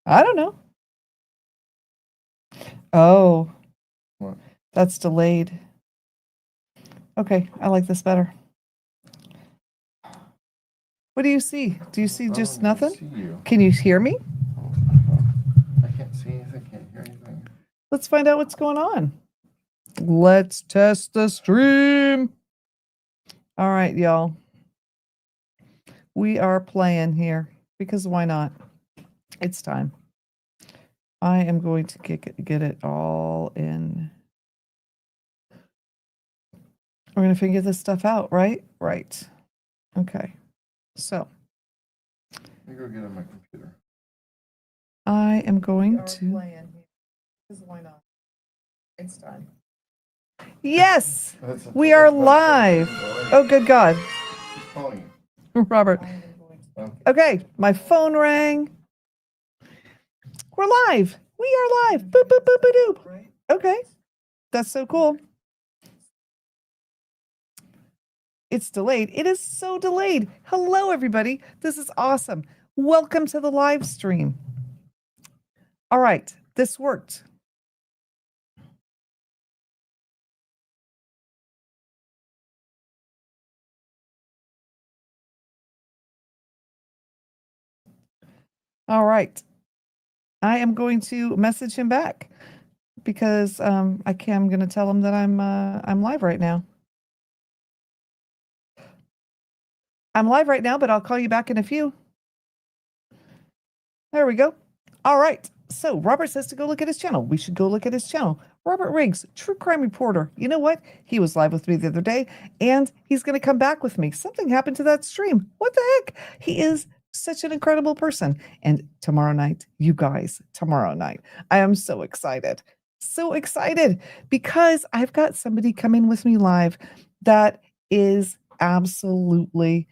I don't know. Oh, What? that's delayed. Okay, I like this better. What do you see? Do you see I just don't even nothing? see you. Can you hear me? I can't see anything, can't hear anything. Let's find out what's going on. Let's test the stream. All right, y'all. We are playing here because why not? It's time. I am going to get it all in. We're going to figure this stuff out, right? Right. Okay. So Let me go get on my computer. I am going to. Playing here because why not? It's time. Yes, we are live. Oh, good God. Who's calling you? Robert. Okay, my phone rang. We're live. We are live. Boop, boop, boop, boop, boop. Okay, that's so cool. It's delayed. It is so delayed. Hello, everybody. This is awesome. Welcome to the live stream. All right, this worked. All right. I am going to message him back because I'm going to tell him that I'm live right now. I'm live right now, but I'll call you back in a few. There we go. All right. So Robert says to go look at his channel. We should go look at his channel. Robert Riggs, true crime reporter. You know what? He was live with me the other day, and he's going to come back with me. Something happened to that stream. What the heck? He is such an incredible person. And tomorrow night, you guys, tomorrow night, I am so excited. So excited because I've got somebody coming with me live that is absolutely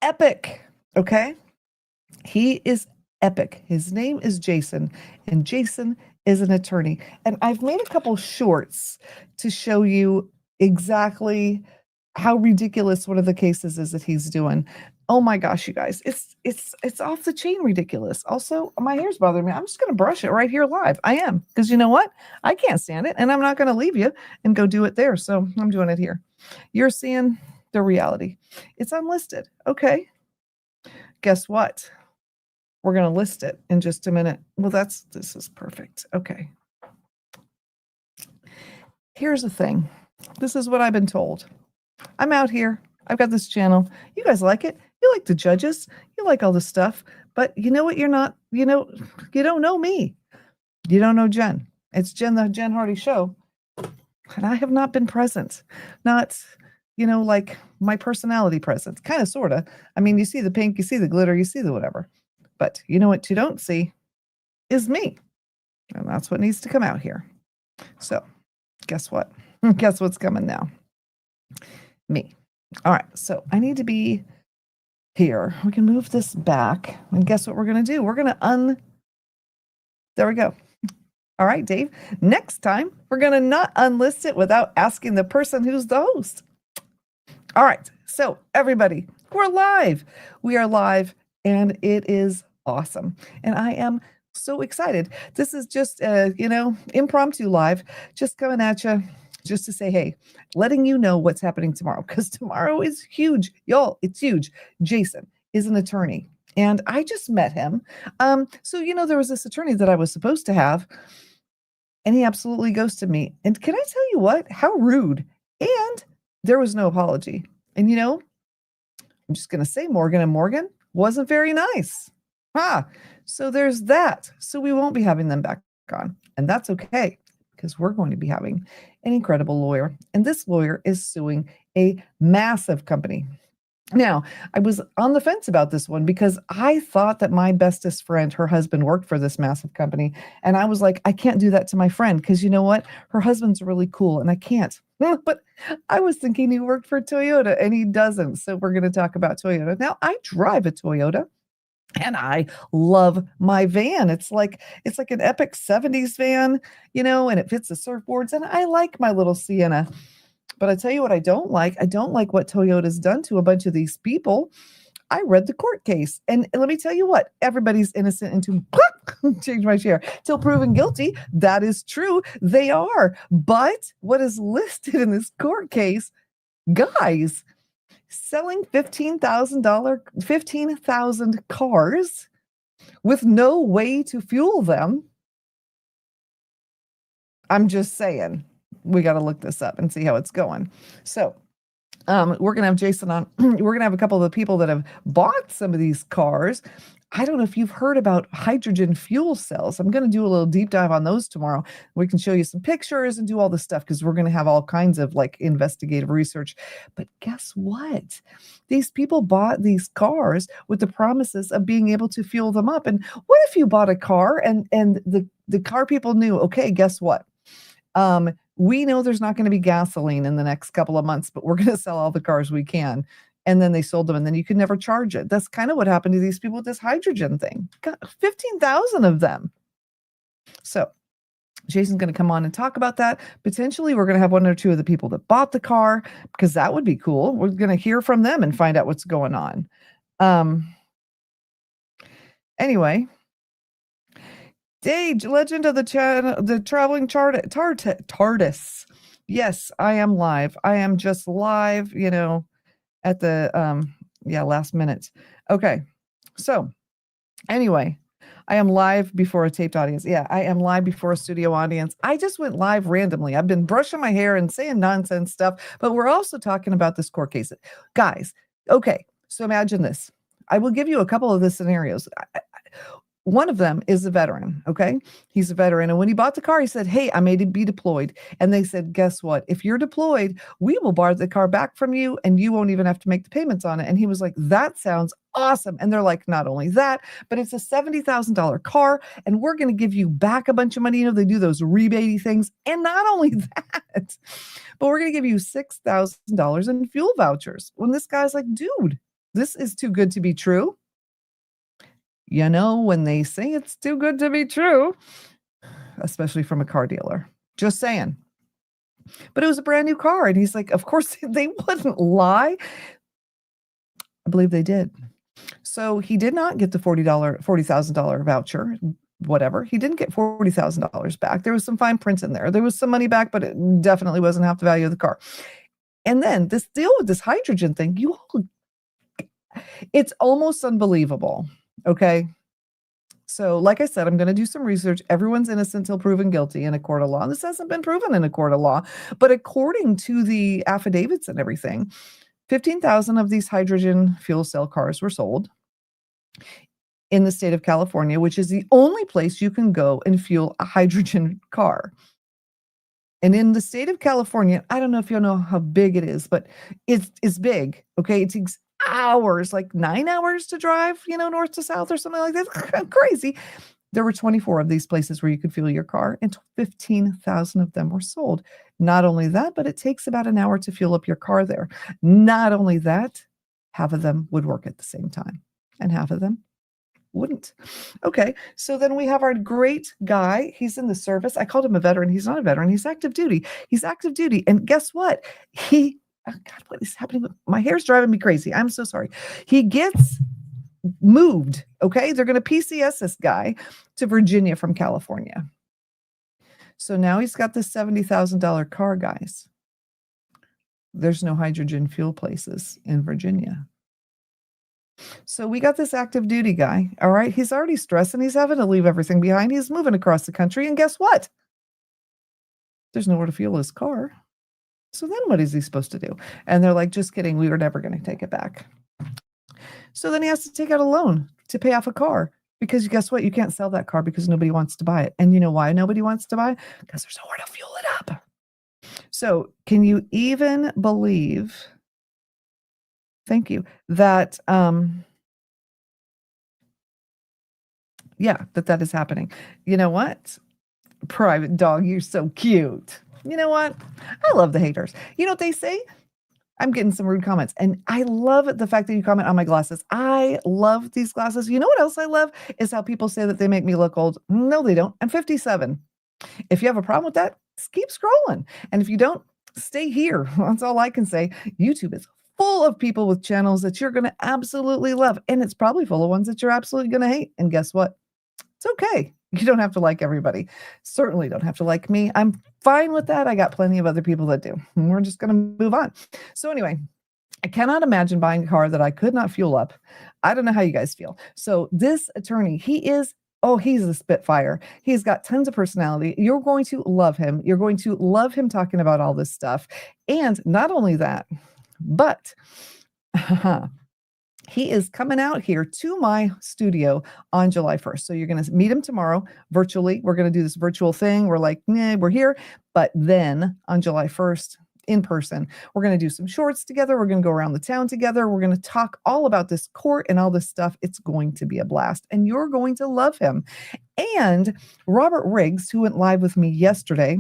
epic. Okay. He is epic. His name is Jason, and Jason is an attorney. And I've made a couple shorts to show you exactly how ridiculous one of the cases is that he's doing. Oh my gosh, you guys, it's off the chain ridiculous. Also, my hair's bothering me. I'm just going to brush it right here live. I am, because you know what? I can't stand it, and I'm not going to leave you and go do it there. So I'm doing it here. You're seeing the reality. It's unlisted. Okay. Guess what? We're going to list it in just a minute. Well, this is perfect. Okay. Here's the thing. This is what I've been told. I'm out here. I've got this channel. You guys like it. You like the judges. You like all this stuff. But you know what? You're not, you don't know me. You don't know Jen. It's the Jen Hardy Show. And I have not been present. Not, like my personality present. Kind of, sort of. I mean, you see the pink, you see the glitter, you see the whatever. But you know what you don't see is me. And that's what needs to come out here. So guess what? Guess what's coming now? Me. All right. So I need to be here. We can move this back. And guess what we're going to do? We're going to there we go. All right, Dave. Next time, we're going to not unlist it without asking the person who's the host. All right. So everybody, we're live. We are live, and it is awesome. And I am so excited. This is just impromptu live, just coming at you just to say, hey, letting you know what's happening tomorrow, because tomorrow is huge. Y'all, it's huge. Jason is an attorney, and I just met him. So there was this attorney that I was supposed to have, and he absolutely ghosted me. And can I tell you what? How rude. And there was no apology. And I'm just going to say Morgan and Morgan wasn't very nice. So there's that. So we won't be having them back on. And that's okay, because we're going to be having an incredible lawyer. And this lawyer is suing a massive company. Now, I was on the fence about this one because I thought that my bestest friend, her husband, worked for this massive company. And I was like, I can't do that to my friend because you know what? Her husband's really cool and I can't. But I was thinking he worked for Toyota and he doesn't. So we're going to talk about Toyota. Now, I drive a Toyota. And I love my van. It's like an epic 70s van, and it fits the surfboards. And I like my little Sienna. But I tell you what I don't like. I don't like what Toyota's done to a bunch of these people. I read the court case, and let me tell you what, everybody's innocent until change my chair till proven guilty. That is true. They are. But what is listed in this court case, guys, selling $15,000 cars with no way to fuel them. I'm just saying, we got to look this up and see how it's going. So, we're going to have Jason on. We're going to have a couple of the people that have bought some of these cars. I don't know if you've heard about hydrogen fuel cells. I'm going to do a little deep dive on those tomorrow. We can show you some pictures and do all this stuff because we're going to have all kinds of like investigative research. But guess what? These people bought these cars with the promises of being able to fuel them up. And what if you bought a car and the car people knew, okay, guess what? We know there's not going to be gasoline in the next couple of months, but we're going to sell all the cars we can. And then they sold them, and then you could never charge it. That's kind of what happened to these people with this hydrogen thing. Got 15,000 of them. So Jason's going to come on and talk about that. Potentially, we're going to have one or two of the people that bought the car, because that would be cool. We're going to hear from them and find out what's going on. Anyway. Dage, legend of the traveling TARDIS. Yes, I am live. I am just live, at the last minute. Okay. So anyway, I am live before a taped audience. Yeah, I am live before a studio audience. I just went live randomly. I've been brushing my hair and saying nonsense stuff, but we're also talking about this court case. Guys, okay. So imagine this. I will give you a couple of the scenarios. One of them is a veteran, okay? He's a veteran. And when he bought the car, he said, hey, I may be deployed. And they said, guess what? If you're deployed, we will borrow the car back from you and you won't even have to make the payments on it. And he was like, that sounds awesome. And they're like, not only that, but it's a $70,000 car and we're going to give you back a bunch of money. They do those rebatey things. And not only that, but we're going to give you $6,000 in fuel vouchers. When this guy's like, dude, this is too good to be true. When they say it's too good to be true, especially from a car dealer, just saying. But it was a brand new car. And he's like, of course they wouldn't lie. I believe they did. So he did not get the $40,000 voucher, whatever. He didn't get $40,000 back. There was some fine print in there. There was some money back, but it definitely wasn't half the value of the car. And then this deal with this hydrogen thing, it's almost unbelievable. Okay. So like I said, I'm going to do some research. Everyone's innocent until proven guilty in a court of law. This hasn't been proven in a court of law, but according to the affidavits and everything, 15,000 of these hydrogen fuel cell cars were sold in the state of California, which is the only place you can go and fuel a hydrogen car. And in the state of California, I don't know if you know how big it is, but it's big. Okay. It takes hours, like 9 hours to drive, north to south or something like that. Crazy. There were 24 of these places where you could fuel your car, and 15,000 of them were sold. Not only that, but it takes about an hour to fuel up your car there. Not only that, half of them would work at the same time, and half of them wouldn't. Okay, so then we have our great guy. He's in the service. I called him a veteran. He's not a veteran. He's active duty. He's active duty. And guess what? Oh God, what is happening? My hair's driving me crazy. I'm so sorry. He gets moved. Okay. They're going to PCS this guy to Virginia from California. So now he's got this $70,000 car, guys. There's no hydrogen fuel places in Virginia. So we got this active duty guy. All right. He's already stressed and he's having to leave everything behind. He's moving across the country. And guess what? There's nowhere to fuel his car. So then what is he supposed to do? And they're like, just kidding. We were never going to take it back. So then he has to take out a loan to pay off a car, because guess what? You can't sell that car because nobody wants to buy it. And you know why nobody wants to buy it? Because there's nowhere to fuel it up. So can you even believe, thank you, that, that is happening. You know what? Private dog, you're so cute. You know what? I love the haters. You know what they say? I'm getting some rude comments. And I love the fact that you comment on my glasses. I love these glasses. You know what else I love? Is how people say that they make me look old. No, they don't. I'm 57. If you have a problem with that, just keep scrolling. And if you don't, stay here. That's all I can say. YouTube is full of people with channels that you're going to absolutely love. And it's probably full of ones that you're absolutely going to hate. And guess what? It's okay. You don't have to like everybody. Certainly don't have to like me. I'm fine with that. I got plenty of other people that do. And we're just going to move on. So anyway, I cannot imagine buying a car that I could not fuel up. I don't know how you guys feel. So this attorney, he's a spitfire. He's got tons of personality. You're going to love him. You're going to love him talking about all this stuff. And not only that, but he is coming out here to my studio on July 1st. So you're going to meet him tomorrow virtually. We're going to do this virtual thing. We're like, nah, we're here. But then on July 1st, in person, we're going to do some shorts together. We're going to go around the town together. We're going to talk all about this court and all this stuff. It's going to be a blast. And you're going to love him. And Robert Riggs, who went live with me yesterday,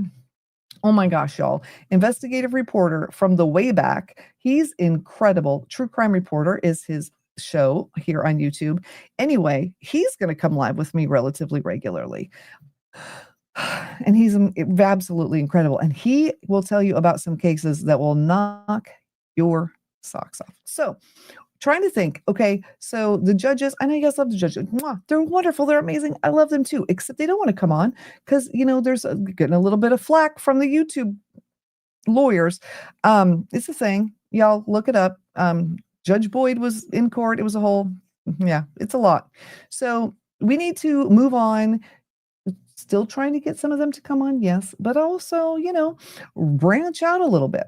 oh my gosh, y'all. Investigative reporter from the way back. He's incredible. True Crime Reporter is his show here on YouTube. Anyway, he's going to come live with me relatively regularly. And he's absolutely incredible. And he will tell you about some cases that will knock your socks off. So trying to think, okay, so the judges, I know you guys love the judges. Mwah, they're wonderful. They're amazing. I love them too, except they don't want to come on because, there's getting a little bit of flack from the YouTube lawyers. It's a thing. Y'all look it up. Judge Boyd was in court. It was it's a lot. So we need to move on. Still trying to get some of them to come on, yes, but also, branch out a little bit.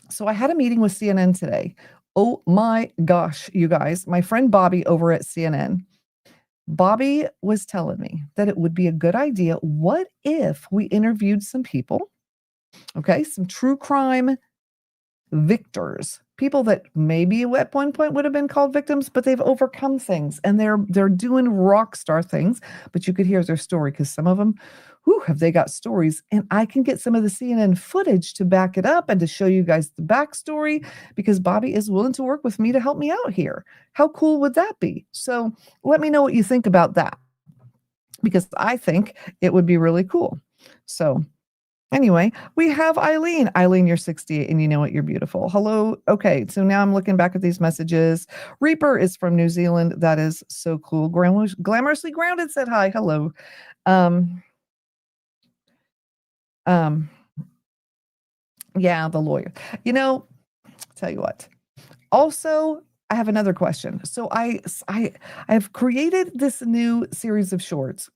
So I had a meeting with CNN today. Oh my gosh, you guys, my friend Bobby over at CNN, Bobby was telling me that it would be a good idea. What if we interviewed some people, okay, some true crime victors, people that maybe at one point would have been called victims, but they've overcome things and they're doing rock star things. But you could hear their story because some of them, have they got stories? And I can get some of the CNN footage to back it up and to show you guys the backstory because Bobby is willing to work with me to help me out here. How cool would that be? So let me know what you think about that because I think it would be really cool. So anyway, we have Eileen. Eileen, you're 68 and you know what? You're beautiful. Hello. Okay, so now I'm looking back at these messages. Reaper is from New Zealand. That is so cool. Glamorously Grounded said hi. Hello. Yeah, the lawyer. Tell you what. Also, I have another question. So I've created this new series of shorts.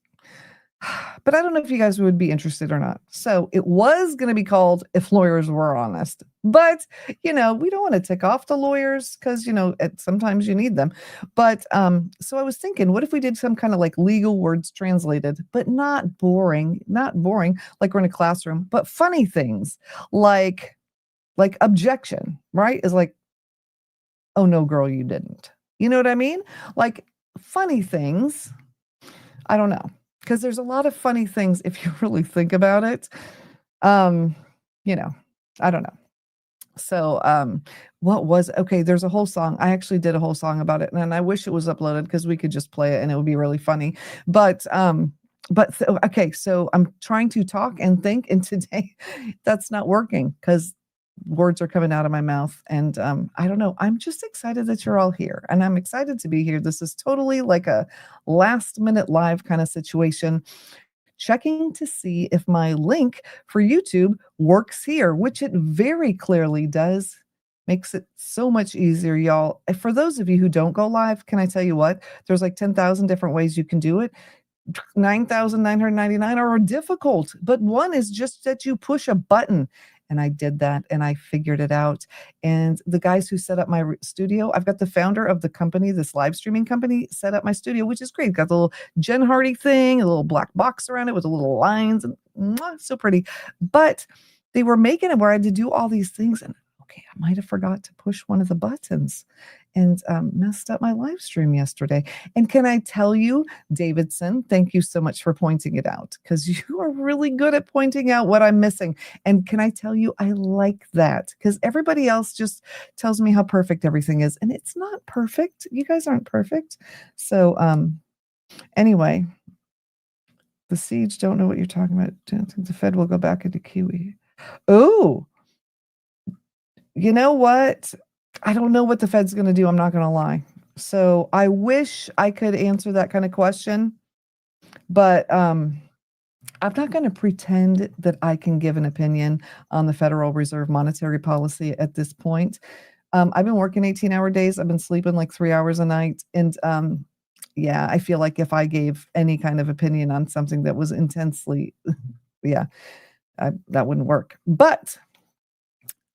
But I don't know if you guys would be interested or not. So it was going to be called If Lawyers Were Honest. But, we don't want to tick off the lawyers because, sometimes you need them. But so I was thinking, what if we did some kind of like legal words translated, but not boring like we're in a classroom, but funny things like objection, right? Is like, oh, no, girl, you didn't. You know what I mean? Like funny things. I don't know. Because there's a lot of funny things if you really think about it. I don't know. So there's a whole song. I actually did a whole song about it, and I wish it was uploaded because we could just play it and it would be really funny. Okay, so I'm trying to talk and think, and today that's not working because words are coming out of my mouth. And I don't know. I'm just excited that you're all here. And I'm excited to be here. This is totally like a last minute live kind of situation. Checking to see if my link for YouTube works here, which it very clearly does. Makes it so much easier, y'all. For those of you who don't go live, can I tell you what? There's like 10,000 different ways you can do it. 9,999 are difficult, but one is just that you push a button. And I did that and I figured it out. And the guys who set up my studio, I've got the founder of the company, this live streaming company, set up my studio, which is great. Got the little Jen Hardy thing, a little black box around it with the little lines, and so pretty. But they were making it where I had to do all these things. And okay, I might have forgot to push one of the buttons and messed up my live stream yesterday. And can I tell you, Davidson, thank you so much for pointing it out because you are really good at pointing out what I'm missing. And can I tell you, I like that because everybody else just tells me how perfect everything is. And it's not perfect. You guys aren't perfect. So anyway, the Siege, don't know what you're talking about. Don't think the Fed will go back into QE. Oh, you know what? I don't know what the Fed's going to do. I'm not going to lie. So I wish I could answer that kind of question, but I'm not going to pretend that I can give an opinion on the Federal Reserve monetary policy at this point. I've been working 18-hour days. I've been sleeping like 3 hours a night. And yeah, I feel like if I gave any kind of opinion on something that was intensely, yeah, that wouldn't work. But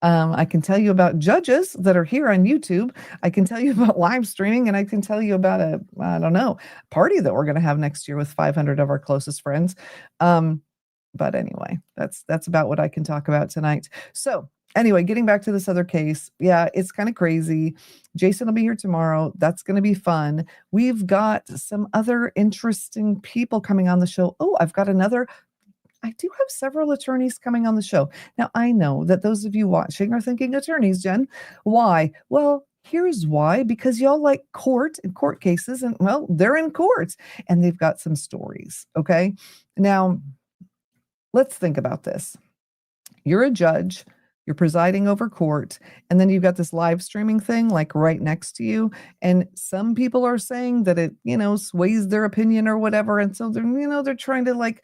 I can tell you about judges that are here on YouTube. I can tell you about live streaming, and I can tell you about I don't know, party that we're going to have next year with 500 of our closest friends. But anyway, that's about what I can talk about tonight. So anyway, getting back to this other case, yeah, it's kind of crazy. Jason will be here tomorrow. That's going to be fun. We've got some other interesting people coming on the show. Oh, I do have several attorneys coming on the show. Now, I know that those of you watching are thinking, attorneys, Jen, why? Well, here's why, because y'all like court and court cases, and well, they're in court and they've got some stories. Okay. Now, let's think about this. You're a judge, you're presiding over court, and then you've got this live streaming thing like right next to you. And some people are saying that it, sways their opinion or whatever. And so they're trying to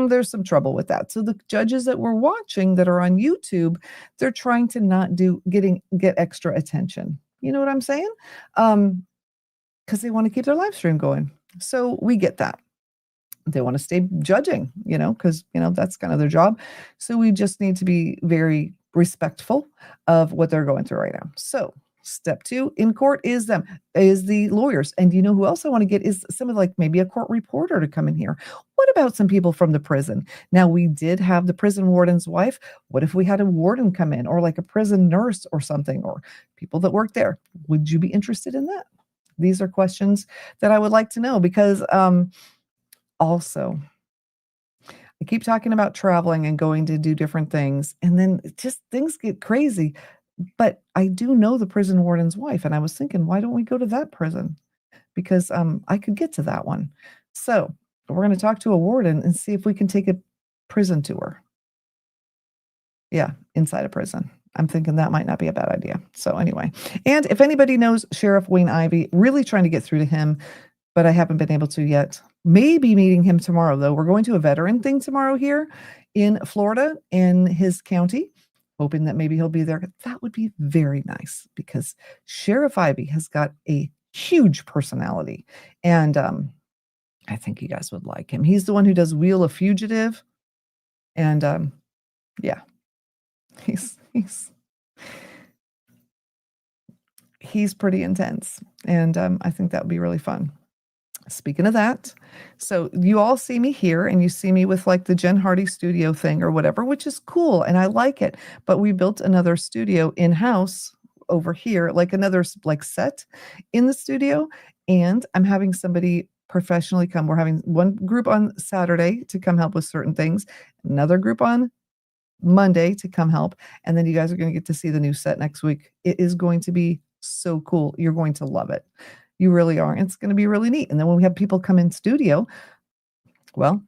there's some trouble with that. So the judges that we're watching that are on YouTube, they're trying to not get extra attention. You know what I'm saying? Because they want to keep their live stream going. So we get that. They want to stay judging, because, that's kind of their job. So we just need to be very respectful of what they're going through right now. So step 2 in court is the lawyers. And you know who else I want to get is some of maybe a court reporter to come in here. What about some people from the prison? Now, we did have the prison warden's wife. What if we had a warden come in, or like a prison nurse or something, or people that work there? Would you be interested in that? These are questions that I would like to know, because also, I keep talking about traveling and going to do different things, and then just things get crazy. But I do know the prison warden's wife, and I was thinking, why don't we go to that prison? Because I could get to that one. So we're going to talk to a warden and see if we can take a prison tour. Yeah, inside a prison. I'm thinking that might not be a bad idea. So anyway, and if anybody knows Sheriff Wayne Ivey, really trying to get through to him, but I haven't been able to yet. Maybe meeting him tomorrow, though. We're going to a veteran thing tomorrow here in Florida, in his county, hoping that maybe he'll be there. That would be very nice, because Sheriff Ivey has got a huge personality, and I think you guys would like him. He's the one who does Wheel of Fugitive, and yeah, he's pretty intense, and I think that would be really fun. Speaking of that, so you all see me here, and you see me with the Jen Hardy studio thing or whatever, which is cool, and I like it. But we built another studio in-house over here, another set in the studio, and I'm having somebody professionally come. We're having one group on Saturday to come help with certain things, another group on Monday to come help, and then you guys are going to get to see the new set next week. It is going to be so cool. You're going to love it. You really are. It's going to be really neat. And then when we have people come in studio, well,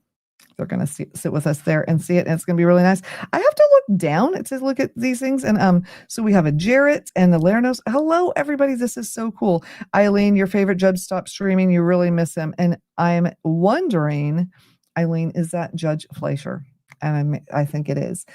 they're going to sit with us there and see it. And it's going to be really nice. I have to look down. It says, look at these things. And so we have a Jarrett and the Lernos. Hello, everybody. This is so cool. Eileen, your favorite judge stopped streaming. You really miss him. And I'm wondering, Eileen, is that Judge Fleischer? And I think it is.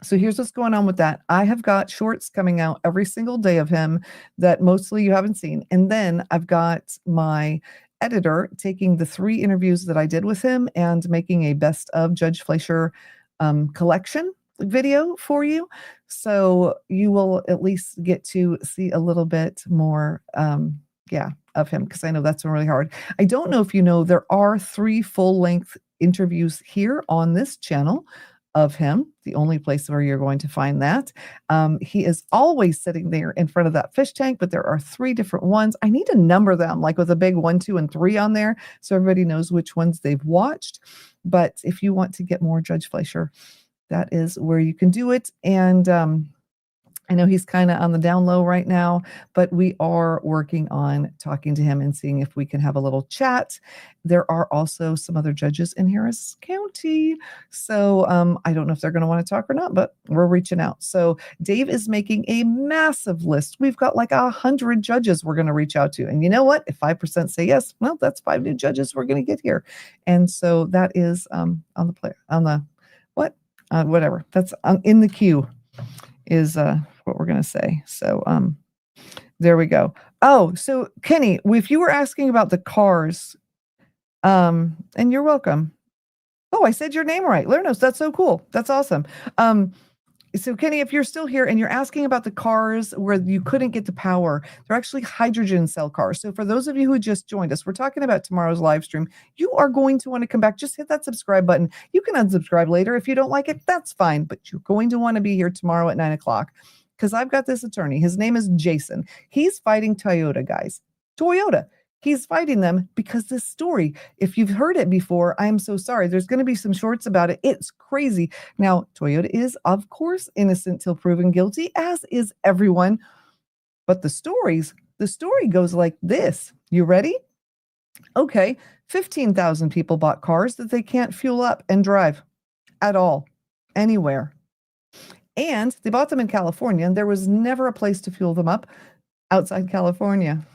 So here's what's going on with that. I have got shorts coming out every single day of him that mostly you haven't seen. And then I've got my editor taking the 3 interviews that I did with him and making a best of Judge Fleischer collection video for you. So you will at least get to see a little bit more of him, because I know that's really hard. I don't know if you know, there are 3 full-length interviews here on this channel of him, the only place where you're going to find that. He is always sitting there in front of that fish tank, but there are 3 different ones. I need to number them with a big 1, 2, and 3 on there, so everybody knows which ones they've watched. But if you want to get more Judge Fleischer, that is where you can do it. And I know he's kind of on the down low right now, but we are working on talking to him and seeing if we can have a little chat. There are also some other judges in Harris County County. So I don't know if they're going to want to talk or not, but we're reaching out. So Dave is making a massive list. We've got like 100 judges we're going to reach out to. And you know what? If 5% say yes, well, that's 5 new judges we're going to get here. And so that is on the whatever. That's in the queue is what we're going to say. So there we go. Oh, so Kenny, if you were asking about the cars, and you're welcome. Oh, I said your name right. Lernos, that's so cool. That's awesome. So Kenny, if you're still here and you're asking about the cars where you couldn't get the power, they're actually hydrogen cell cars. So for those of you who just joined us, we're talking about tomorrow's live stream. You are going to want to come back. Just hit that subscribe button. You can unsubscribe later. If you don't like it, that's fine. But you're going to want to be here tomorrow at 9:00 because I've got this attorney. His name is Jason. He's fighting Toyota, guys. Toyota. He's fighting them because this story, if you've heard it before, I'm so sorry. There's going to be some shorts about it. It's crazy. Now, Toyota is, of course, innocent till proven guilty, as is everyone. But the story goes like this. You ready? Okay, 15,000 people bought cars that they can't fuel up and drive at all, anywhere. And they bought them in California, and there was never a place to fuel them up outside California.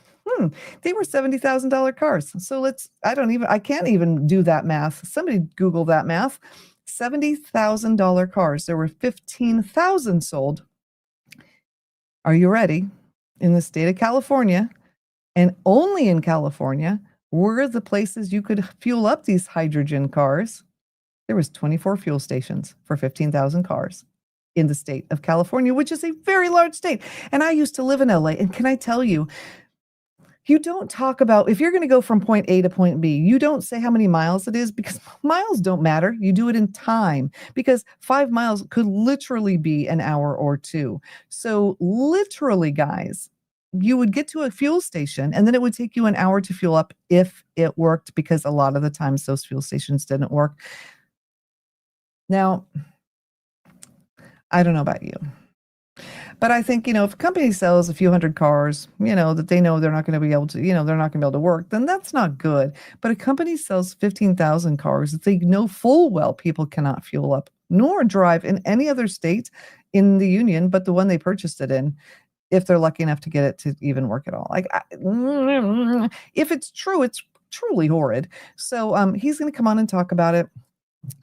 They were $70,000 cars. So I can't even do that math. Somebody Google that math. $70,000 cars. There were 15,000 sold. Are you ready? In the state of California, and only in California, were the places you could fuel up these hydrogen cars. There was 24 fuel stations for 15,000 cars in the state of California, which is a very large state. And I used to live in LA. And can I tell you, you don't talk about, if you're going to go from point A to point B, you don't say how many miles it is because miles don't matter. You do it in time because 5 miles could literally be an hour or two. So literally, guys, you would get to a fuel station and then it would take you an hour to fuel up if it worked, because a lot of the times those fuel stations didn't work. Now, I don't know about you, but I think, if a company sells a few hundred cars, that they know they're not going to be able to, they're not going to be able to work, then that's not good. But a company sells 15,000 cars that they know full well people cannot fuel up nor drive in any other state in the union but the one they purchased it in, if they're lucky enough to get it to even work at all. If it's true, it's truly horrid. So he's going to come on and talk about it.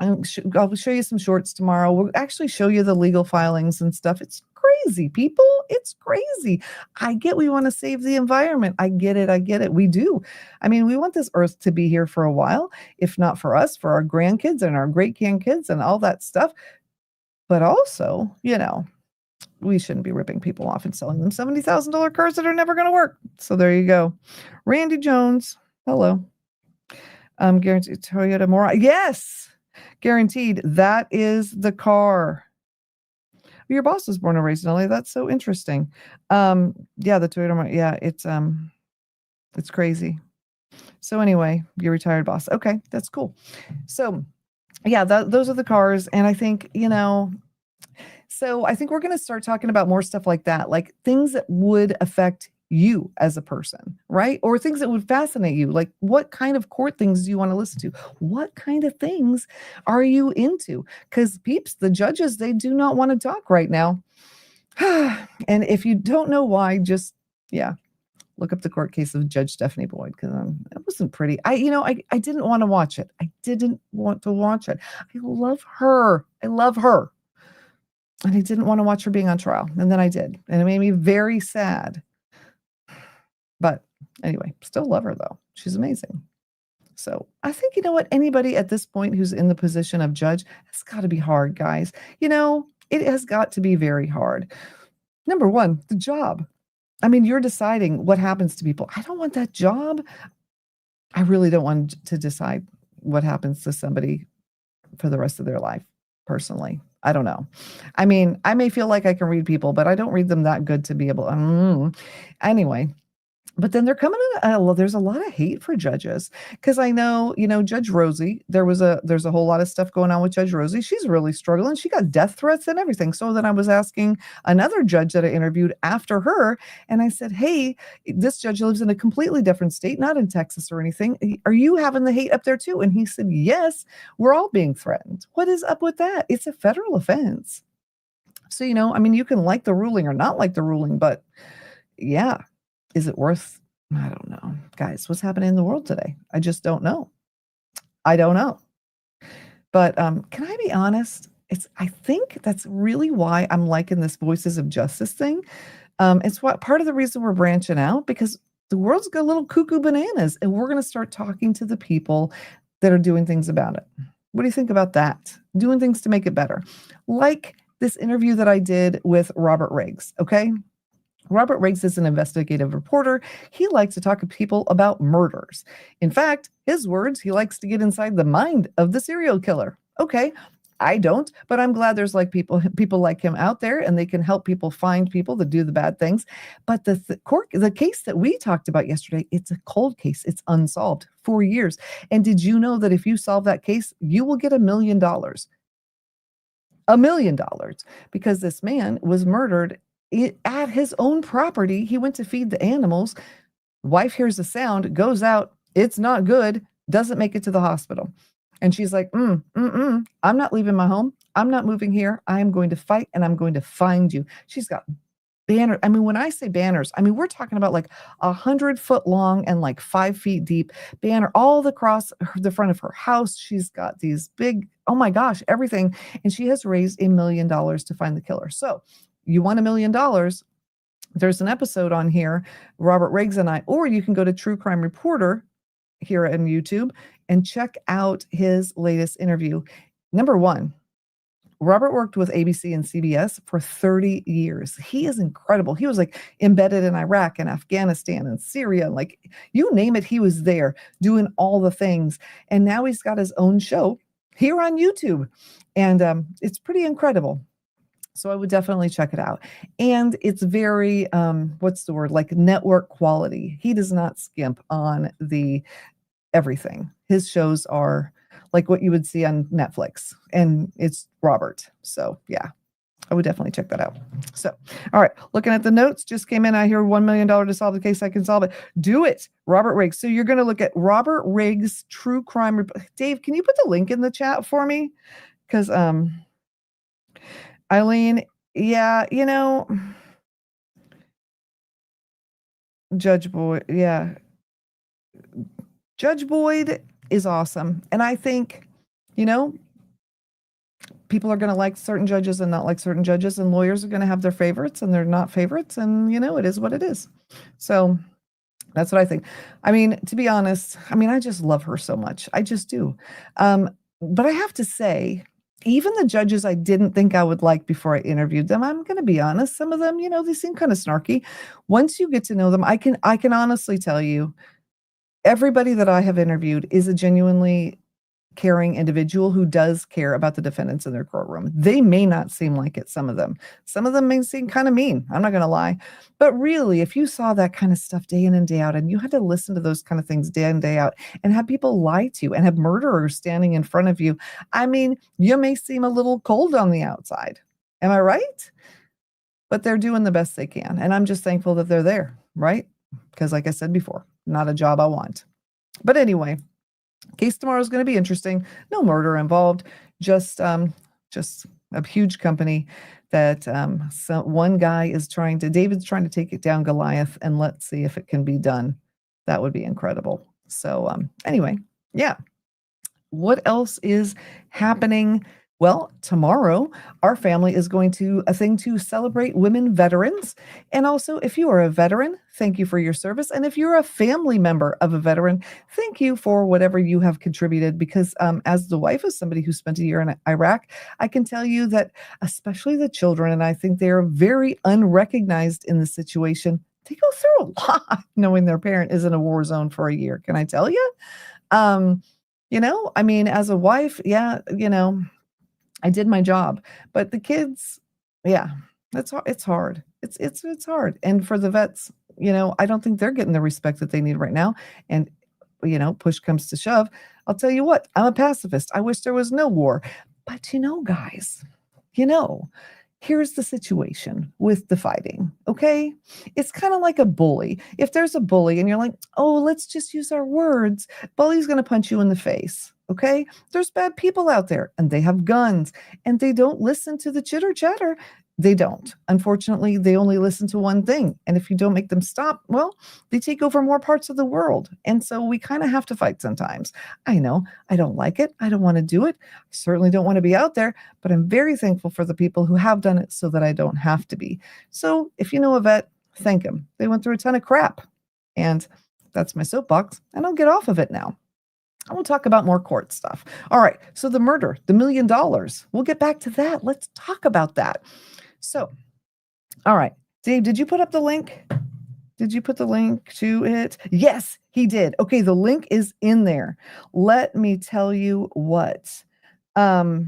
I'll show you some shorts tomorrow. We'll actually show you the legal filings and stuff. It's crazy, people. It's crazy. I get we want to save the environment. I get it. We do. I mean, we want this earth to be here for a while, if not for us, for our grandkids and our great grandkids and all that stuff. But also, we shouldn't be ripping people off and selling them $70,000 cars that are never going to work. So there you go. Randy Jones. Hello. Guaranteed Toyota more. Yes. Guaranteed. That is the car. Your boss was born and raised in LA. That's so interesting. The Toyota. Yeah, it's crazy. So anyway, your retired boss. Okay, that's cool. So yeah, those are the cars. And I think, so I think we're going to start talking about more stuff like that, like things that would affect you as a person, right? Or things that would fascinate you. Like, what kind of court things do you want to listen to? What kind of things are you into? Because peeps, the judges, they do not want to talk right now. And if you don't know why, just, look up the court case of Judge Stephanie Boyd, because it wasn't pretty. I didn't want to watch it. I didn't want to watch it. I love her. And I didn't want to watch her being on trial. And then I did. And it made me very sad. But anyway, still love her, though. She's amazing. So I think, anybody at this point who's in the position of judge, it's got to be hard, guys. It has got to be very hard. Number one, the job. I mean, you're deciding what happens to people. I don't want that job. I really don't want to decide what happens to somebody for the rest of their life, personally. I don't know. I mean, I may feel like I can read people, but I don't read them that good to be able. Anyway. But then they're coming in, well, there's a lot of hate for judges because I know, Judge Rosie, there's a whole lot of stuff going on with Judge Rosie. She's really struggling. She got death threats and everything. So then I was asking another judge that I interviewed after her, and I said, "Hey, this judge lives in a completely different state, not in Texas or anything. Are you having the hate up there too?" And he said, "Yes, we're all being threatened." What is up with that? It's a federal offense. So, you can like the ruling or not like the ruling, but yeah, is it worth I don't know. Guys, what's happening in the world today? I just don't know. I don't know. But, can I be honest? I think that's really why I'm liking this Voices of Justice thing. It's what part of the reason we're branching out because the world's got a little cuckoo bananas, and we're gonna start talking to the people that are doing things about it. What do you think about that? Doing things to make it better. Like this interview that I did with Robert Riggs, okay? Robert Riggs is an investigative reporter. He likes to talk to people about murders. In fact, his words, he likes to get inside the mind of the serial killer. Okay, I don't, but I'm glad there's like people like him out there and they can help people find people that do the bad things. But the case that we talked about yesterday, it's a cold case. It's unsolved 4 years. And did you know that if you solve that case, you will get $1 million? $1 million because this man was murdered at his own property. He went to feed the animals. Wife hears a sound, goes out. It's not good. Doesn't make it to the hospital. And she's like, I'm not leaving my home. I'm not moving here. I am going to fight and I'm going to find you. She's got banners. I mean, when I say banners, I mean, we're talking about like 100-foot long and like 5 feet deep banner all across the front of her house. She's got these big, oh my gosh, everything. And she has raised $1 million to find the killer. So you want $1 million. There's an episode on here, Robert Riggs and I, or you can go to True Crime Reporter here on YouTube and check out his latest interview. Number one, Robert worked with ABC and CBS for 30 years. He is incredible. He was like embedded in Iraq and Afghanistan and Syria. Like you name it, he was there doing all the things. And now he's got his own show here on YouTube. And it's pretty incredible. So I would definitely check it out. And it's very, what's the word? Like network quality. He does not skimp on the everything. His shows are like what you would see on Netflix, and it's Robert. So yeah, I would definitely check that out. So, all right, looking at the notes, just came in. I hear $1 million to solve the case. I can solve it. Do it, Robert Riggs. So you're going to look at Robert Riggs True Crime. Dave, can you put the link in the chat for me? Because Eileen, yeah, Judge Boyd, yeah. Judge Boyd is awesome. And I think, people are going to like certain judges and not like certain judges, and lawyers are going to have their favorites and they're not favorites. And, it is what it is. So that's what I think. I mean, to be honest, I just love her so much. I just do. But I have to say, even the judges I didn't think I would like before I interviewed them, I'm going to be honest, some of them, they seem kind of snarky. Once you get to know them, I can honestly tell you, everybody that I have interviewed is a genuinely caring individual who does care about the defendants in their courtroom. They may not seem like it, some of them. Some of them may seem kind of mean. I'm not going to lie. But really, if you saw that kind of stuff day in and day out, and you had to listen to those kind of things day in, day out, and have people lie to you and have murderers standing in front of you, you may seem a little cold on the outside. Am I right? But they're doing the best they can. And I'm just thankful that they're there, right? Because like I said before, not a job I want. But anyway, case tomorrow is going to be interesting. No murder involved. Just a huge company that one guy is David's trying to take it down Goliath, and let's see if it can be done. That would be incredible. So anyway, yeah. What else is happening? Well, tomorrow, our family is going to a thing to celebrate women veterans. And also, if you are a veteran, thank you for your service. And if you're a family member of a veteran, thank you for whatever you have contributed. Because as the wife of somebody who spent a year in Iraq, I can tell you that especially the children, and I think they are very unrecognized in the situation, they go through a lot knowing their parent is in a war zone for a year. Can I tell you? As a wife, yeah, I did my job, but the kids, yeah, it's hard. It's hard. And for the vets, I don't think they're getting the respect that they need right now. And, push comes to shove. I'll tell you what, I'm a pacifist. I wish there was no war. But, guys, you know, here's the situation with the fighting, okay? It's kind of like a bully. If there's a bully and you're like, oh, let's just use our words, bully's going to punch you in the face, okay? There's bad people out there and they have guns and they don't listen to the chitter chatter. They don't. Unfortunately, they only listen to one thing. And if you don't make them stop, well, they take over more parts of the world. And so we kind of have to fight sometimes. I know I don't like it. I don't want to do it. I certainly don't want to be out there, but I'm very thankful for the people who have done it so that I don't have to be. So if you know a vet, thank them. They went through a ton of crap. And that's my soapbox, and I'll get off of it now. I will talk about more court stuff. All right. So the murder, the $1 million. We'll get back to that. Let's talk about that. So, all right. Dave, did you put up the link? Did you put the link to it? Yes, he did. Okay, the link is in there. Let me tell you what. Yeah.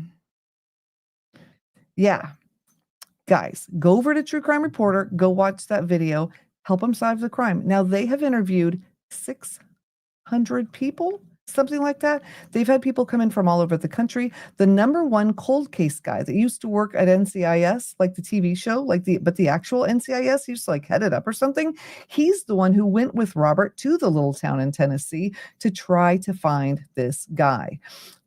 Guys, go over to True Crime Reporter, go watch that video, help them solve the crime. Now, they have interviewed 600 people, something like that. They've had people come in from all over the country. The number one cold case guy that used to work at NCIS, like the TV show, but the actual NCIS, he used to head it up or something. He's the one who went with Robert to the little town in Tennessee to try to find this guy.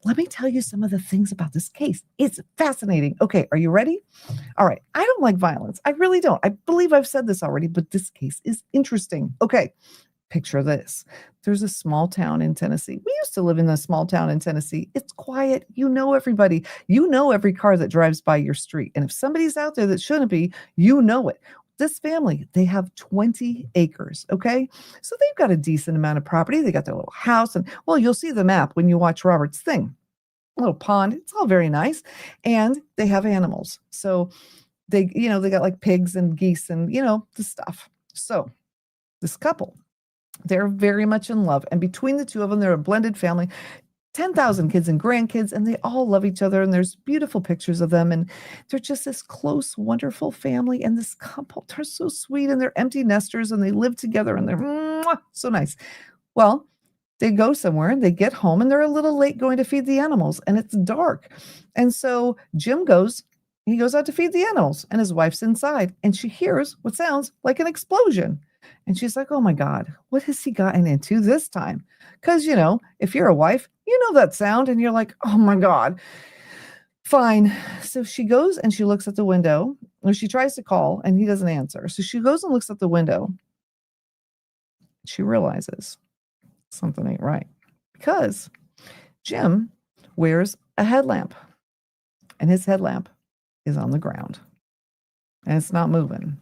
Let me tell you some of the things about this case. It's fascinating. Okay, are you ready? All right. I don't like violence. I really don't. I believe I've said this already, but this case is interesting. Okay. Picture this. There's a small town in Tennessee. We used to live in a small town in Tennessee. It's quiet. You know everybody. You know every car that drives by your street. And if somebody's out there that shouldn't be, you know it. This family, they have 20 acres, okay? So they've got a decent amount of property. They got their little house. And, well, you'll see the map when you watch Robert's thing. A little pond. It's all very nice. And they have animals. So they got pigs and geese and, the stuff. So this couple, they're very much in love. And between the two of them, they're a blended family, 10,000 kids and grandkids, and they all love each other. And there's beautiful pictures of them. And they're just this close, wonderful family. And this couple, they're so sweet, and they're empty nesters, and they live together, and they're so nice. Well, they go somewhere and they get home, and they're a little late going to feed the animals, and it's dark. And so Jim goes out to feed the animals, and his wife's inside, and she hears what sounds like an explosion. And she's like, oh my God, what has he gotten into this time? Because, if you're a wife, you know that sound and you're like, oh my God. Fine. So she goes and she looks at the window, or she tries to call and he doesn't answer. So she goes and looks at the window. She realizes something ain't right because Jim wears a headlamp, and his headlamp is on the ground and it's not moving.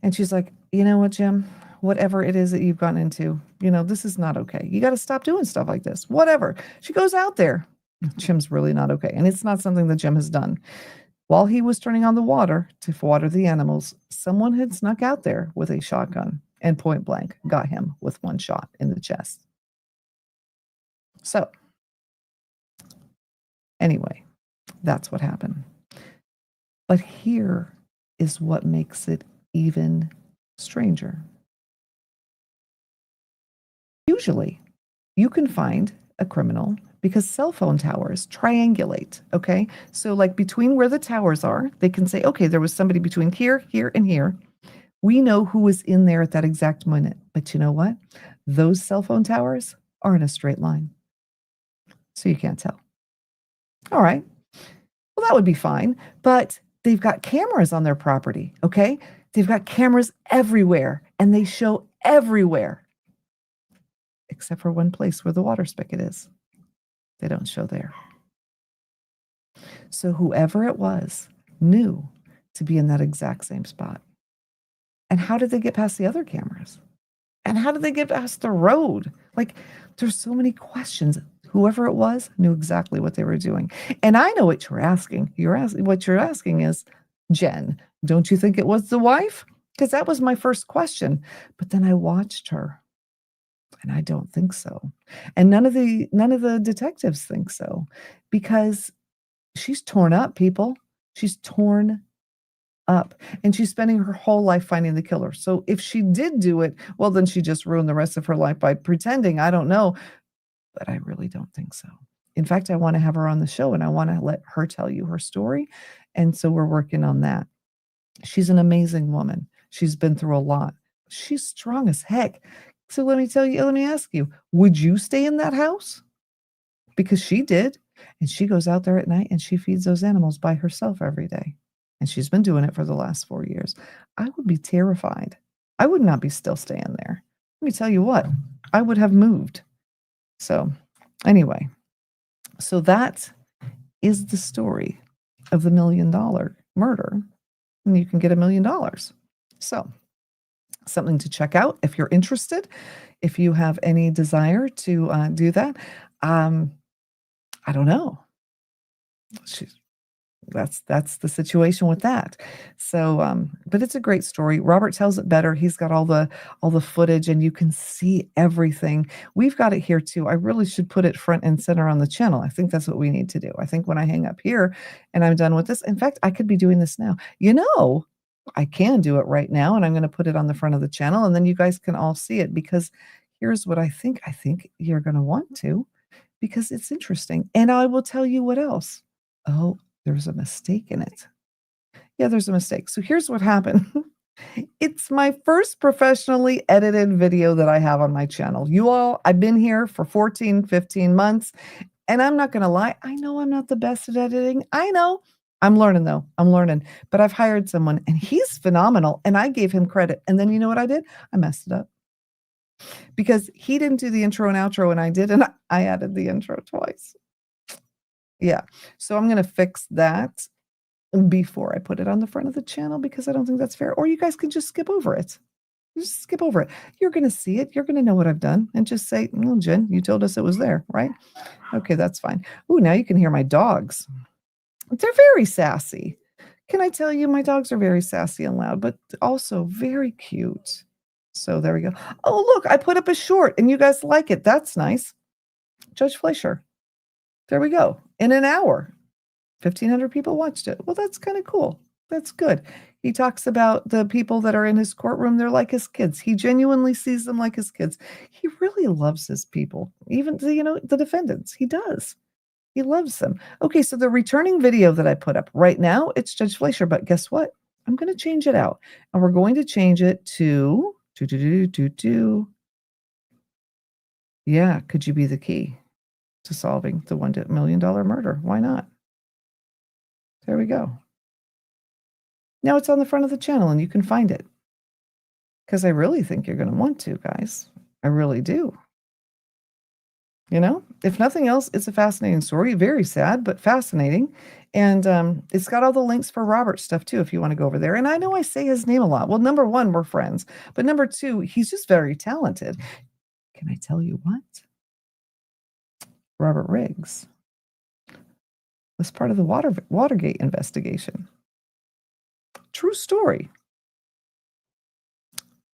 And she's like, you know what, Jim, whatever it is that you've gotten into, this is not okay. You got to stop doing stuff like this, whatever. She goes out there. Jim's really not okay. And it's not something that Jim has done. While he was turning on the water to water the animals, someone had snuck out there with a shotgun and point blank got him with one shot in the chest. So anyway, that's what happened. But here is what makes it even stranger. Usually, you can find a criminal because cell phone towers triangulate, okay? So between where the towers are, they can say, okay, there was somebody between here, here, and here. We know who was in there at that exact minute. But you know what? Those cell phone towers are in a straight line. So you can't tell. All right. Well, that would be fine. But they've got cameras on their property, okay? They've got cameras everywhere, and they show everywhere, except for one place where the water spigot is. They don't show there. So whoever it was knew to be in that exact same spot. And how did they get past the other cameras? And how did they get past the road? There's so many questions. Whoever it was knew exactly what they were doing. And I know what you're asking. What you're asking is, Jen, don't you think it was the wife? Because that was my first question. But then I watched her, and I don't think so. And none of the detectives think so, because she's torn up, people. She's torn up. And she's spending her whole life finding the killer. So if she did do it, well, then she just ruined the rest of her life by pretending. I don't know. But I really don't think so. In fact, I want to have her on the show and I want to let her tell you her story. And so we're working on that. She's an amazing woman. She's been through a lot. She's strong as heck. So let me ask you, would you stay in that house? Because she did. And she goes out there at night and she feeds those animals by herself every day. And she's been doing it for the last 4 years. I would be terrified. I would not be still staying there. Let me tell you what, I would have moved. So anyway, so that is the story of the $1 million murder. And you can get $1 million. So something to check out if you're interested, if you have any desire to do that. I don't know. That's the situation with that. So, but it's a great story. Robert tells it better. He's got all the footage and you can see everything. We've got it here too. I really should put it front and center on the channel. I think that's what we need to do. I think when I hang up here and I'm done with this, in fact, I could be doing this now. I can do it right now and I'm going to put it on the front of the channel and then you guys can all see it because here's what I think. I think you're going to want to because it's interesting. And I will tell you what else. Oh, there's a mistake in it. Yeah, there's a mistake. So here's what happened. It's my first professionally edited video that I have on my channel. I've been here for 14, 15 months, and I'm not going to lie. I know I'm not the best at editing. I know. I'm learning though. I'm learning. But I've hired someone and he's phenomenal and I gave him credit. And then you know what I did? I messed it up. Because he didn't do the intro and outro and I did, and I added the intro twice. Yeah. So I'm going to fix that before I put it on the front of the channel because I don't think that's fair. Or you guys can just skip over it. Just skip over it. You're going to see it. You're going to know what I've done and just say, "Well, Jen, you told us it was there, right?" Okay, that's fine. Ooh, now you can hear my dogs. They're very sassy. Can I tell you, my dogs are very sassy and loud, but also very cute. So there we go. Oh, look, I put up a short and you guys like it. That's nice. Judge Fleischer. There we go. In an hour, 1,500 people watched it. Well, that's kind of cool. That's good. He talks about the people that are in his courtroom. They're like his kids. He genuinely sees them like his kids. He really loves his people, even the defendants. He does. He loves them. Okay, so the returning video that I put up right now, it's Judge Fleischer, but guess what? I'm going to change it out, and we're going to change it to yeah, could you be the key to solving the $1 million murder? Why not? There we go. Now it's on the front of the channel and you can find it. Because I really think you're going to want to, guys. I really do. If nothing else, it's a fascinating story. Very sad, but fascinating. And it's got all the links for Robert's stuff too, if you want to go over there. And I know I say his name a lot. Well, number one, we're friends. But number two, he's just very talented. Can I tell you what? Robert Riggs was part of the Watergate investigation. True story.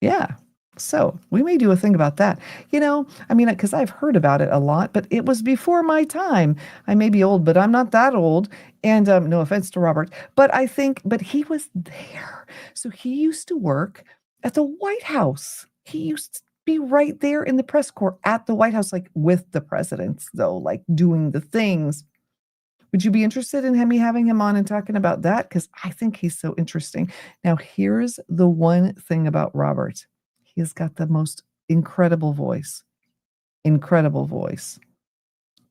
Yeah. So we may do a thing about that. Because I've heard about it a lot, but it was before my time. I may be old, but I'm not that old. And no offense to Robert, but he was there. So he used to work at the White House. He used to be right there in the press corps at the White House, like with the presidents, though, like doing the things. Would you be interested in me having him on and talking about that? Because I think he's so interesting. Now, here's the one thing about Robert. He has got the most incredible voice,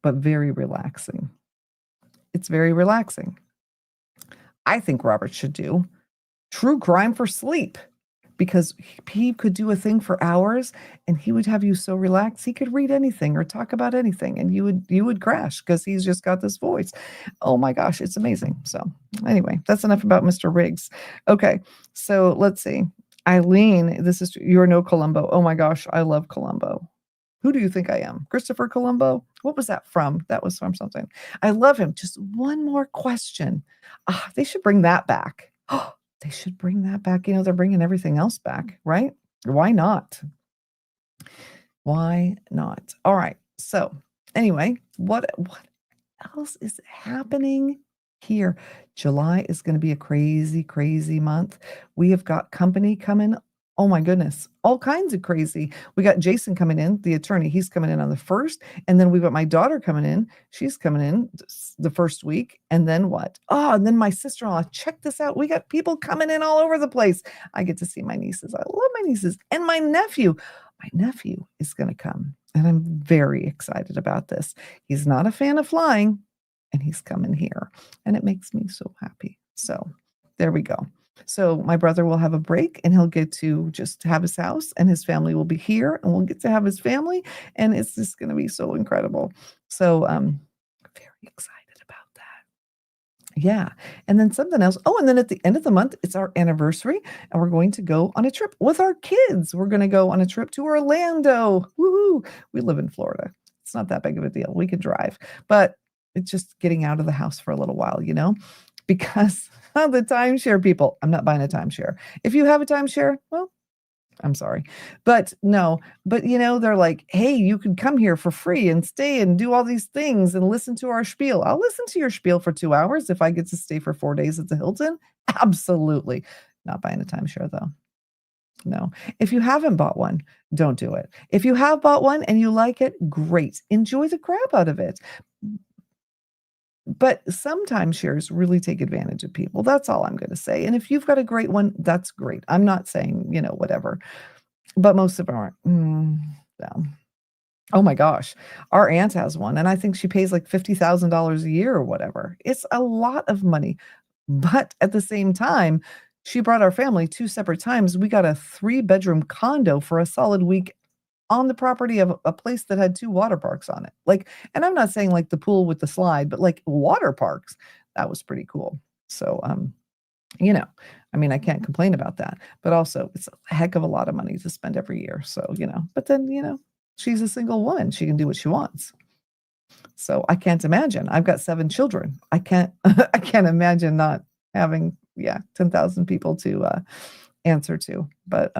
but very relaxing. It's very relaxing. I think Robert should do true crime for sleep because he could do a thing for hours and he would have you so relaxed. He could read anything or talk about anything and you would crash because he's just got this voice. Oh my gosh, it's amazing. So anyway, that's enough about Mr. Riggs. Okay, so let's see. Eileen, you're no Columbo. Oh my gosh, I love Columbo. Who do you think I am? Christopher Columbo? What was that from? That was from something. I love him. Just one more question. They should bring that back. Oh, they should bring that back. They're bringing everything else back, right? Why not? Why not? All right. So anyway, what else is happening here. July is going to be a crazy, crazy month. We have got company coming. Oh my goodness, all kinds of crazy. We got Jason coming in, the attorney. He's coming in on the 1st. And then we've got my daughter coming in. She's coming in the first week. And then what? Oh, and then my sister-in-law. Check this out. We got people coming in all over the place. I get to see my nieces. I love my nieces and my nephew. My nephew is going to come. And I'm very excited about this. He's not a fan of flying, and he's coming here. And it makes me so happy. So there we go. So my brother will have a break and he'll get to just have his house and his family will be here and we'll get to have his family. And it's just going to be so incredible. So very excited about that. Yeah. And then something else. Oh, and then at the end of the month, it's our anniversary and we're going to go on a trip with our kids. We're going to go on a trip to Orlando. Woohoo. We live in Florida. It's not that big of a deal. We can drive, but it's just getting out of the house for a little while, because the timeshare people, I'm not buying a timeshare. If you have a timeshare, well, I'm sorry. But no, but they're like, hey, you can come here for free and stay and do all these things and listen to our spiel. I'll listen to your spiel for 2 hours if I get to stay for 4 days at the Hilton. Absolutely. Not buying a timeshare though. No. If you haven't bought one, don't do it. If you have bought one and you like it, great. Enjoy the crap out of it. But some timeshares really take advantage of people. That's all I'm going to say. And if you've got a great one, that's great. I'm not saying, whatever. But most of them aren't. No. Oh my gosh. Our aunt has one, and I think she pays like $50,000 a year or whatever. It's a lot of money. But at the same time, she brought our family 2 separate times. We got a 3-bedroom condo for a solid week on the property of a place that had 2 water parks on it. And I'm not saying like the pool with the slide, but like water parks. That was pretty cool. So, I can't complain about that, but also it's a heck of a lot of money to spend every year. So, but then, she's a single woman. She can do what she wants. So I can't imagine. I've got 7 children. I can't imagine not having, 10,000 people to answer to, but,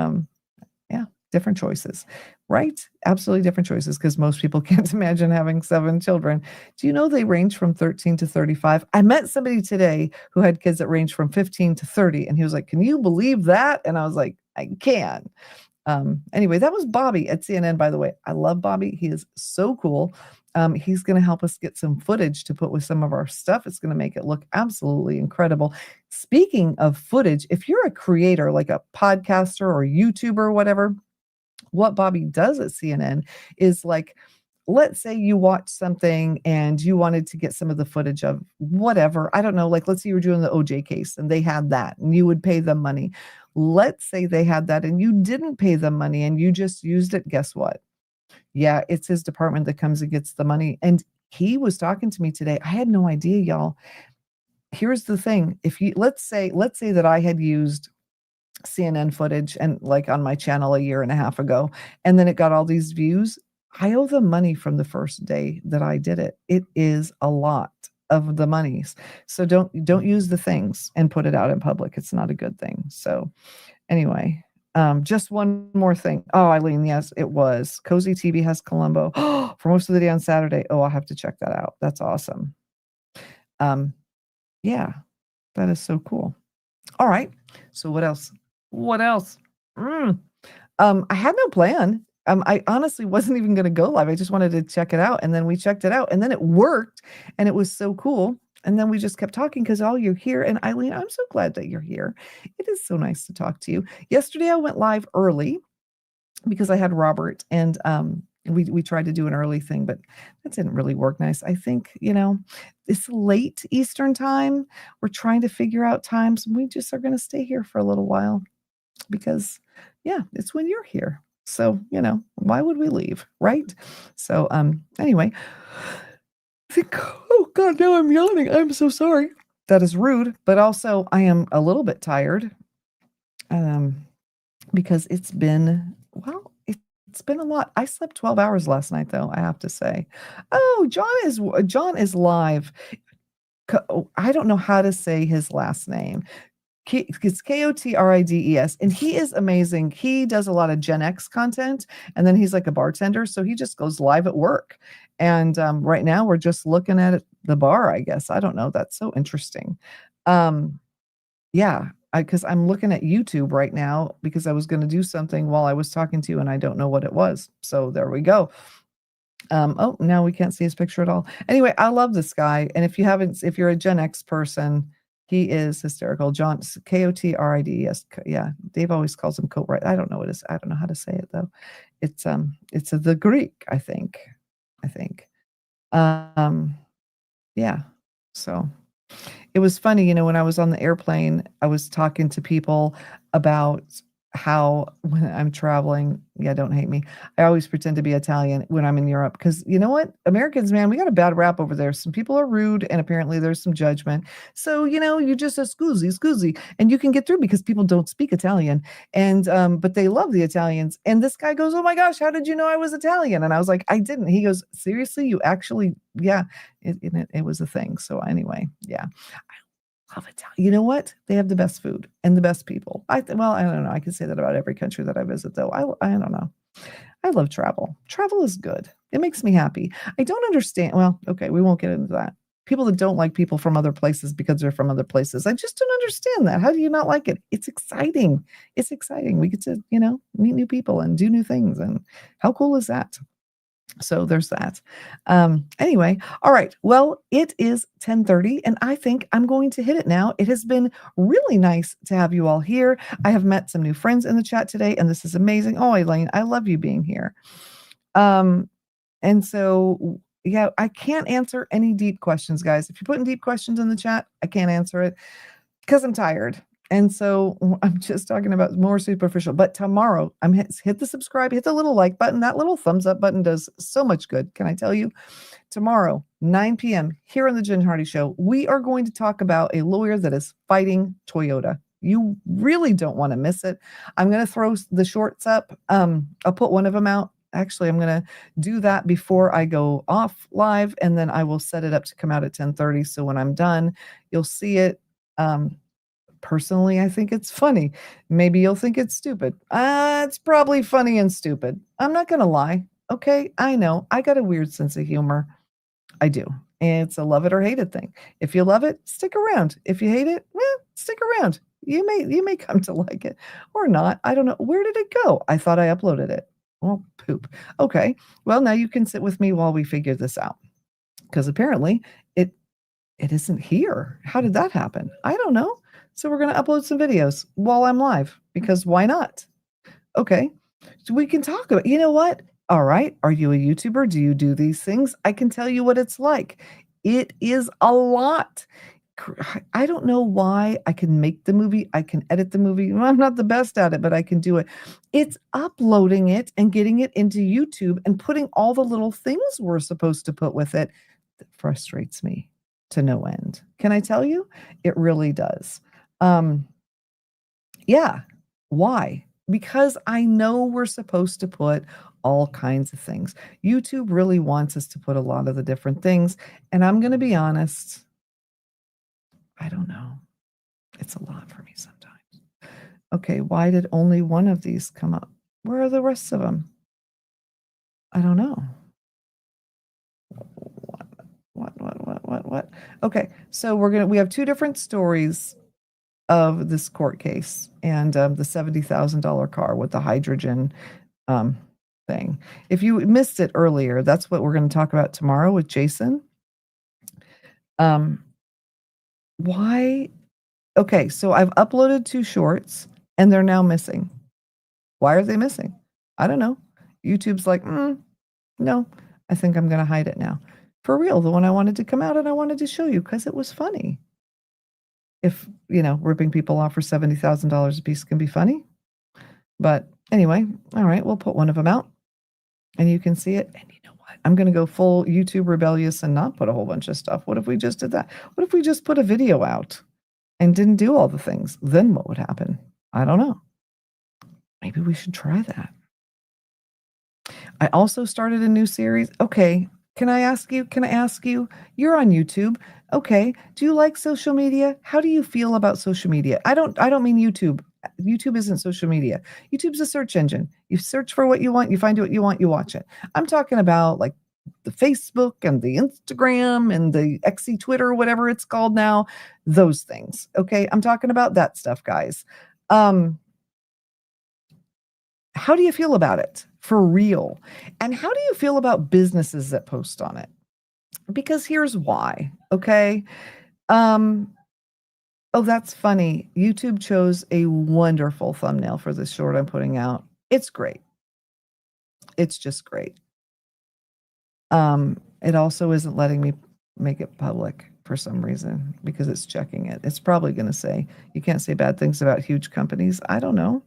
different choices, right? Absolutely different choices because most people can't imagine having 7 children. Do you know they range from 13 to 35? I met somebody today who had kids that range from 15 to 30, and he was like, "Can you believe that?" And I was like, "I can." Anyway, that was Bobby at CNN, by the way. I love Bobby. He is so cool. He's going to help us get some footage to put with some of our stuff. It's going to make it look absolutely incredible. Speaking of footage, if you're a creator, like a podcaster or YouTuber or whatever, what Bobby does at CNN is like, let's say you watch something and you wanted to get some of the footage of whatever. I don't know. Like, let's say you were doing the OJ case and they had that and you would pay them money. Let's say they had that and you didn't pay them money and you just used it. Guess what? Yeah, it's his department that comes and gets the money. And he was talking to me today. I had no idea, y'all. Here's the thing. If you, let's say that I had used CNN footage and like on my channel a year and a half ago, and then it got all these views. I owe them money from the first day that I did it. It is a lot of the monies. So don't use the things and put it out in public. It's not a good thing. So anyway, just one more thing. Oh, Eileen, yes, it was. Cozy TV has Columbo for most of the day on Saturday. Oh, I'll have to check that out. That's awesome. Yeah, that is so cool. All right. So what else? What else? I had no plan. I honestly wasn't even going to go live. I just wanted to check it out. And then we checked it out and then it worked and it was so cool. And then we just kept talking because you're here. And Eileen, I'm so glad that you're here. It is so nice to talk to you. Yesterday, I went live early because I had Robert and we tried to do an early thing, but that didn't really work nice. I think, it's late Eastern time. We're trying to figure out times. We just are going to stay here for a little while because, it's when you're here. So, why would we leave? Right. So, anyway, I think, oh God, now I'm yawning. I'm so sorry. That is rude. But also I am a little bit tired because it's been a lot. I slept 12 hours last night, though, I have to say. Oh, John is live. I don't know how to say his last name. It's Kotrides, and he is amazing. He does a lot of Gen X content, and then he's like a bartender, so he just goes live at work. And right now we're just looking at the bar, I guess. I don't know. That's so interesting. Yeah, because I'm looking at YouTube right now because I was going to do something while I was talking to you, and I don't know what it was. So there we go. Oh, now we can't see his picture at all. Anyway, I love this guy. And if you're a Gen X person, he is hysterical. John Kotrides. Yeah, Dave always calls him coat right. I don't know what it is. I don't know how to say it though. It's the Greek, I think. Um, yeah. So it was funny, when I was on the airplane, I was talking to people about how when I'm traveling, yeah, don't hate me. I always pretend to be Italian when I'm in Europe because you know what? Americans, man, we got a bad rap over there. Some people are rude and apparently there's some judgment. So, you just scusi, and you can get through because people don't speak Italian. And but they love the Italians. And this guy goes, "Oh my gosh, how did you know I was Italian?" And I was like, "I didn't." He goes, "Seriously? You actually, yeah, it was a thing." So anyway, yeah. Love Italian. You know what? They have the best food and the best people. Well, I don't know. I can say that about every country that I visit, though. I don't know. I love travel. Travel is good. It makes me happy. I don't understand. Well, okay, we won't get into that. People that don't like people from other places because they're from other places. I just don't understand that. How do you not like it? It's exciting. It's exciting. We get to, meet new people and do new things. And how cool is that? So there's that. Anyway, all right. Well, it is 10:30 and I think I'm going to hit it now. It has been really nice to have you all here. I have met some new friends in the chat today and this is amazing. Oh, Elaine, I love you being here. And so yeah, I can't answer any deep questions, guys. If you're putting deep questions in the chat, I can't answer it because I'm tired. And so I'm just talking about more superficial. But tomorrow, hit the subscribe, hit the little like button. That little thumbs up button does so much good. Can I tell you? Tomorrow, 9 p.m. here on the Jen Hardy Show, we are going to talk about a lawyer that is fighting Toyota. You really don't want to miss it. I'm going to throw the shorts up. I'll put one of them out. Actually, I'm going to do that before I go off live, and then I will set it up to come out at 10:30. So when I'm done, you'll see it. Personally, I think it's funny. Maybe you'll think it's stupid. It's probably funny and stupid. I'm not going to lie. Okay, I know. I got a weird sense of humor. I do. And it's a love it or hate it thing. If you love it, stick around. If you hate it, stick around. You may come to like it or not. I don't know. Where did it go? I thought I uploaded it. Well, poop. Okay. Well, now you can sit with me while we figure this out. Because apparently it isn't here. How did that happen? I don't know. So we're going to upload some videos while I'm live because why not? Okay. So we can talk about, you know what? All right. Are you a YouTuber? Do you do these things? I can tell you what it's like. It is a lot. I don't know why I can make the movie. I can edit the movie. Well, I'm not the best at it, but I can do it. It's uploading it and getting it into YouTube and putting all the little things we're supposed to put with it that frustrates me to no end. Can I tell you? It really does. Yeah. Why? Because I know we're supposed to put all kinds of things. YouTube really wants us to put a lot of the different things. And I'm going to be honest, I don't know. It's a lot for me sometimes. Okay, why did only one of these come up? Where are the rest of them? I don't know. What? Okay, so we have two different stories of this court case and the $70,000 car with the hydrogen thing. If you missed it earlier, that's what we're going to talk about tomorrow with Jason. Why? Okay, so I've uploaded 2 shorts and they're now missing. Why are they missing? I don't know. YouTube's like, no, I think I'm going to hide it now. For real, the one I wanted to come out and I wanted to show you because it was funny. If, ripping people off for $70,000 a piece can be funny. But anyway, all right, we'll put one of them out and you can see it. And you know what? I'm going to go full YouTube rebellious and not put a whole bunch of stuff. What if we just did that? What if we just put a video out and didn't do all the things? Then what would happen? I don't know. Maybe we should try that. I also started a new series. Okay, Can I ask you? You're on YouTube. Okay. Do you like social media? How do you feel about social media? I don't mean YouTube. YouTube isn't social media. YouTube's a search engine. You search for what you want, you find what you want, you watch it. I'm talking about like the Facebook and the Instagram and the XC Twitter, whatever it's called now, those things. Okay. I'm talking about that stuff, guys. How do you feel about it for real? And how do you feel about businesses that post on it? Because here's why, okay? Oh, that's funny. YouTube chose a wonderful thumbnail for this short I'm putting out. It's great. It's just great. It also isn't letting me make it public for some reason because it's checking it. It's probably going to say you can't say bad things about huge companies. I don't know,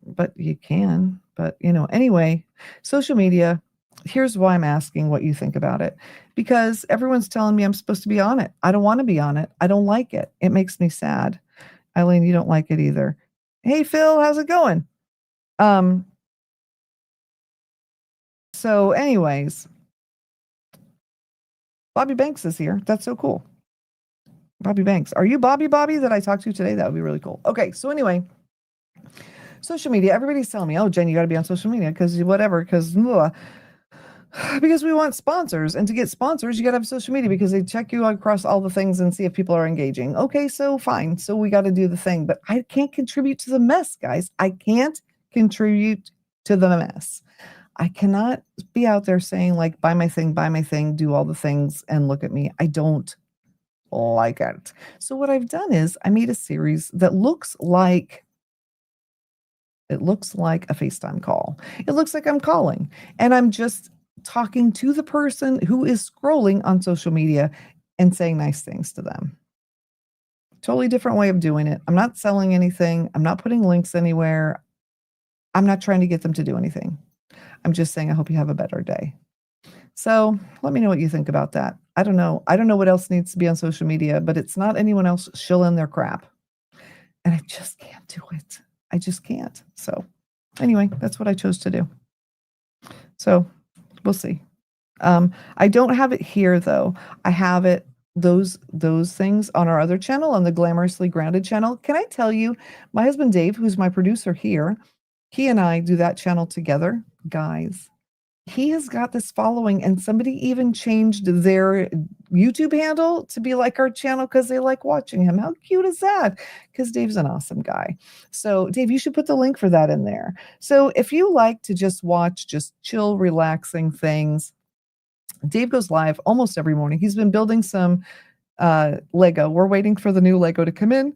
but you can. But, anyway, social media, here's why I'm asking what you think about it. Because everyone's telling me I'm supposed to be on it. I don't want to be on it. I don't like it. It makes me sad. Eileen, you don't like it either. Hey, Phil, how's it going? So anyways, Bobby Banks is here. That's so cool. Bobby Banks. Are you Bobby that I talked to today? That would be really cool. Okay, so anyway, social media. Everybody's telling me, oh, Jen, you got to be on social media because because we want sponsors. And to get sponsors, you got to have social media because they check you across all the things and see if people are engaging. Okay, so fine. So we got to do the thing. But I can't contribute to the mess, guys. I can't contribute to the mess. I cannot be out there saying, like, buy my thing, do all the things, and look at me. I don't like it. So what I've done is I made a series that looks like a FaceTime call. It looks like I'm calling and I'm just talking to the person who is scrolling on social media and saying nice things to them. Totally different way of doing it. I'm not selling anything. I'm not putting links anywhere. I'm not trying to get them to do anything. I'm just saying, I hope you have a better day. So let me know what you think about that. I don't know. I don't know what else needs to be on social media, but it's not anyone else shilling their crap. And I just can't do it. I just can't. So anyway, that's what I chose to do. So we'll see. I don't have it here though. I have it, those things on our other channel, on the Glamorously Grounded channel. Can I tell you, my husband Dave, who's my producer here, he and I do that channel together. Guys, he has got this following, and somebody even changed their YouTube handle to be like our channel because they like watching him. How cute is that? Because Dave's an awesome guy. So Dave, you should put the link for that in there. So if you like to just watch just chill, relaxing things, Dave goes live almost every morning. He's been building some Lego. We're waiting for the new Lego to come in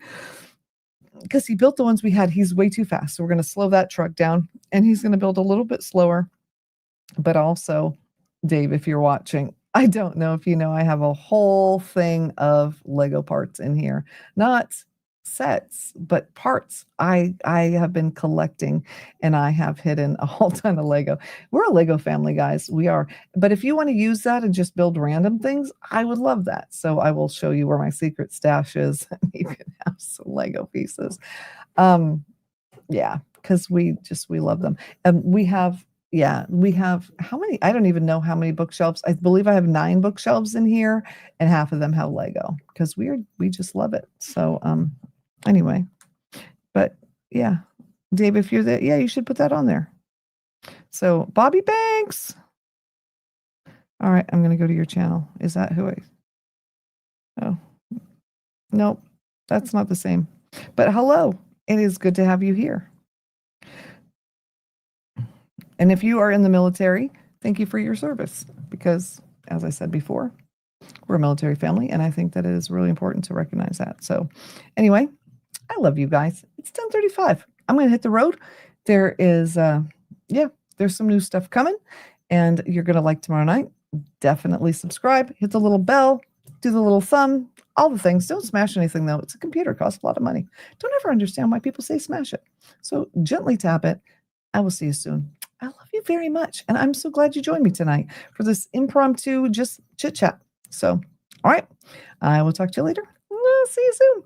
because he built the ones we had. He's way too fast. So we're going to slow that truck down, and he's going to build a little bit slower. But also, Dave, if you're watching, I don't know if you know, I have a whole thing of Lego parts in here. Not sets, but parts. I have been collecting, and I have hidden a whole ton of Lego. We're a Lego family, guys. We are. But if you want to use that and just build random things, I would love that. So I will show you where my secret stash is. You can have some Lego pieces. Yeah, because we love them. And we have how many? I don't even know how many bookshelves. I believe I have 9 bookshelves in here, and half of them have Lego because we just love it. So anyway, but yeah, Dave, if you're there, yeah, you should put that on there. So Bobby Banks. All right, I'm gonna go to your channel. Is that who I? Oh, nope, that's not the same. But hello, it is good to have you here. And if you are in the military, thank you for your service because, as I said before, we're a military family, and I think that it is really important to recognize that. So anyway, I love you guys. It's 10:35. I'm going to hit the road. There is, there's some new stuff coming, and you're going to like tomorrow night. Definitely subscribe, hit the little bell, do the little thumb, all the things. Don't smash anything, though. It's a computer, costs a lot of money. Don't ever understand why people say smash it. So gently tap it. I will see you soon. I love you very much. And I'm so glad you joined me tonight for this impromptu just chit chat. So, all right. I will talk to you later. See you soon.